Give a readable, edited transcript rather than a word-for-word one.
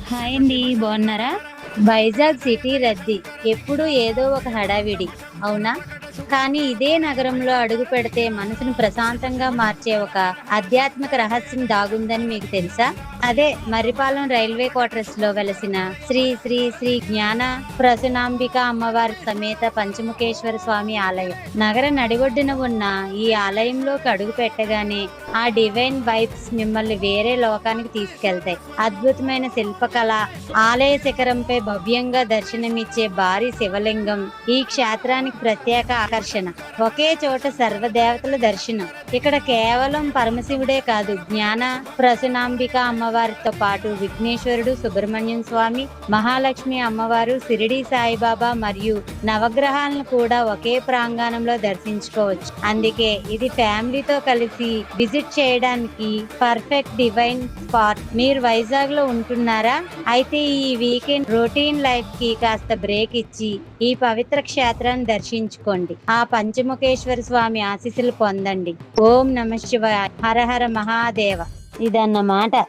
Hi అండి. బాగున్నారా? Vizag city రద్దీ ఎప్పుడూ ఏదో ఒక హడావిడి. అవునా? కానీ ఇదే నగరంలో అడుగుపెడితే మనసును ప్రశాంతంగా మార్చే ఒక ఆధ్యాత్మిక రహస్యం దాగుందని మీకు తెలుసా? అదే మర్రిపాలెం రైల్వే క్వార్టర్స్‌లో వెలసిన శ్రీ శ్రీ శ్రీ జ్ఞాన ప్రసూనాంబిక అమ్మవారి సమేత పంచముఖేశ్వర స్వామి ఆలయం. నగర నడిబొడ్డున ఉన్న ఈ ఆలయంలోకి అడుగుపెట్టగానే ఆ డివైన్ వైబ్స్ మిమ్మల్ని వేరే లోకానికి తీసుకెళ్తాయి. అద్భుతమైన శిల్పకళ, ఆలయ శిఖరంపై భవ్యంగా దర్శనమిచ్చే భారీ శివలింగం ఈ క్షేత్రానికి ప్రత్యేక ఆకర్షణ. ఒకే చోట సర్వదేవతల దర్శనం. ఇక్కడ కేవలం పరమశివుడే కాదు, జ్ఞాన ప్రసూనాంబిక అమ్మవారితో పాటు విఘ్నేశ్వరుడు, సుబ్రహ్మణ్యం స్వామి, మహాలక్ష్మి అమ్మవారు, షిరిడి సాయిబాబా మరియు నవగ్రహాలను కూడా ఒకే ప్రాంగణంలో దర్శించుకోవచ్చు. అందుకే ఇది ఫ్యామిలీతో కలిసి విజిట్ చేయడానికి పర్ఫెక్ట్ డివైన్ స్పాట్. మీరు వైజాగ్ లో ఉంటున్నారా? అయితే ఈ వీకెండ్ రొటీన్ లైఫ్ కి కాస్త బ్రేక్ ఇచ్చి ఈ పవిత్ర క్షేత్రాన్ని దర్శించుకోండి. ఆ పంచముఖేశ్వర స్వామి ఆశీస్సులు పొందండి. ఓం నమ శివాయ, హర హర మహాదేవ. ఇదన్నమాట.